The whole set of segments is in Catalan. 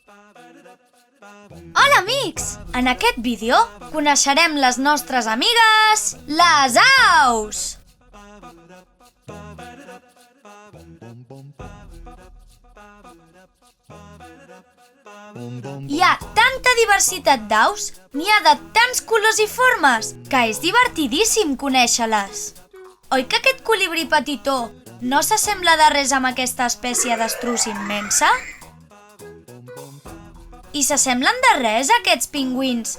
Hola, amics! En aquest vídeo coneixerem les nostres amigues, les aus! Hi ha tanta diversitat d'aus, n'hi ha de tants colors i formes, que és divertidíssim conèixer-les. Oi que aquest colibrí petitó no s'assembla de res amb aquesta espècie d'estruç immensa? I s'assemblen de res aquests pingüins,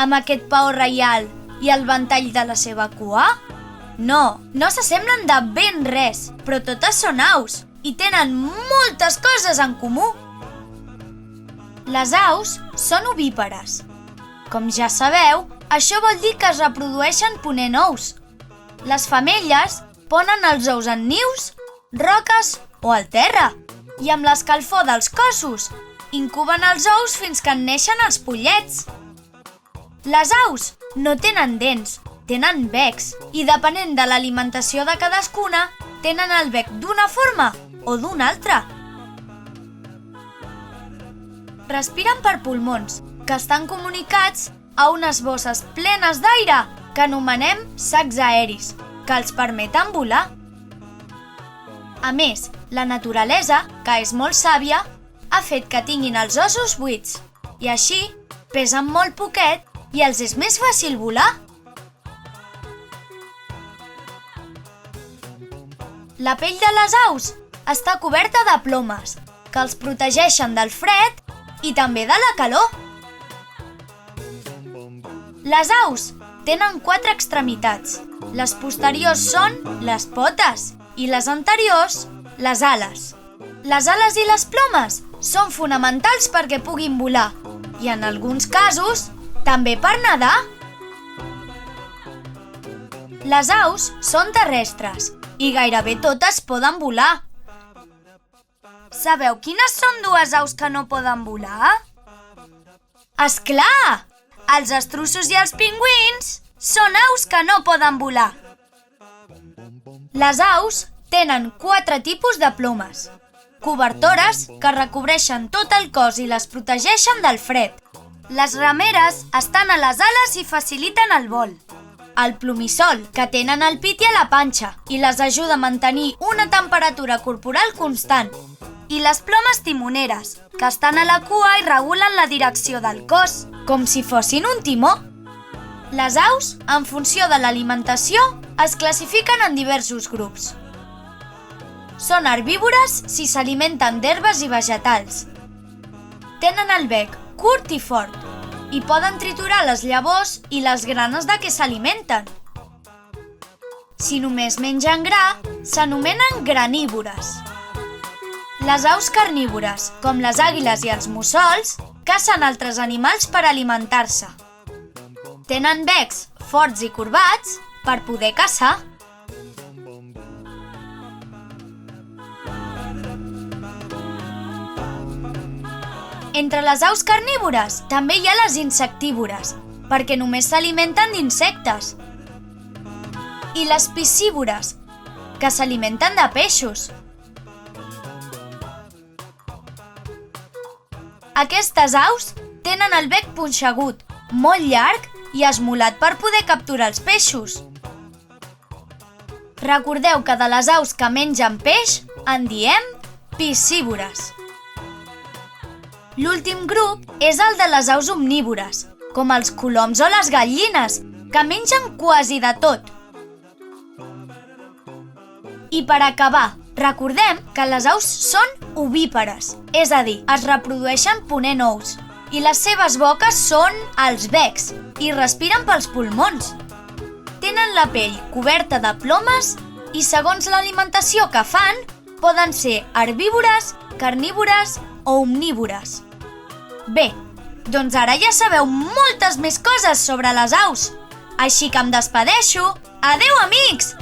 amb aquest paó reial i el ventall de la seva cua? No, no s'assemblen de ben res, però totes són aus i tenen moltes coses en comú. Les aus són ovípares. Com ja sabeu, això vol dir que es reprodueixen ponent ous. Les femelles ponen els ous en nius, roques o al terra, i amb l'escalfor dels cossos incuben els ous fins que en neixen els pollets. Les aus no tenen dents, tenen becs, i depenent de l'alimentació de cadascuna, tenen el bec d'una forma o d'una altra. Respiren per pulmons, que estan comunicats a unes bosses plenes d'aire que anomenem sacs aeris, que els permeten volar. A més, la naturalesa, que és molt sàvia, ha fet que tinguin els ossos buits i així pesen molt poquet i els és més fàcil volar. La pell de les aus està coberta de plomes que els protegeixen del fred i també de la calor. Les aus tenen 4 extremitats. Les posteriors són les potes i les anteriors les ales. Les ales i les plomes són fonamentals perquè puguin volar i en alguns casos també per nedar. Les aus són terrestres i gairebé totes poden volar. Sabeu quines són 2 aus que no poden volar? És clar! Els estruços i els pingüins són aus que no poden volar. Les aus tenen 4 tipus de plomes. Cobertores que recobreixen tot el cos i les protegeixen del fred. Les rameres estan a les ales i faciliten el vol. El plomissol, que tenen al pit i a la panxa i les ajuda a mantenir una temperatura corporal constant. I les plomes timoneres, que estan a la cua i regulen la direcció del cos, com si fossin un timó. Les aus, en funció de l'alimentació, es classifiquen en diversos grups. Són herbívores si s'alimenten d'herbes i vegetals. Tenen el bec curt i fort i poden triturar les llavors i les granes de què s'alimenten. Si només mengen gra, s'anomenen granívores. Les aus carnívores, com les àguiles i els mussols, cacen altres animals per alimentar-se. Tenen becs forts i corbats per poder caçar. Entre les aus carnívores també hi ha les insectívores, perquè només s'alimenten d'insectes. I les piscívores, que s'alimenten de peixos. Aquestes aus tenen el bec punxegut, molt llarg i esmolat per poder capturar els peixos. Recordeu que de les aus que mengen peix en diem piscívores. L'últim grup és el de les aus omnívores, com els coloms o les gallines, que mengen quasi de tot. I per acabar, recordem que les aus són ovípares, és a dir, es reprodueixen ponent ous, i les seves boques són els becs i respiren pels pulmons. Tenen la pell coberta de plomes i segons l'alimentació que fan, poden ser herbívores, carnívores o omnívores. Bé, doncs ara ja sabeu moltes més coses sobre les aus. Així que em despedeixo. Adeu, amics!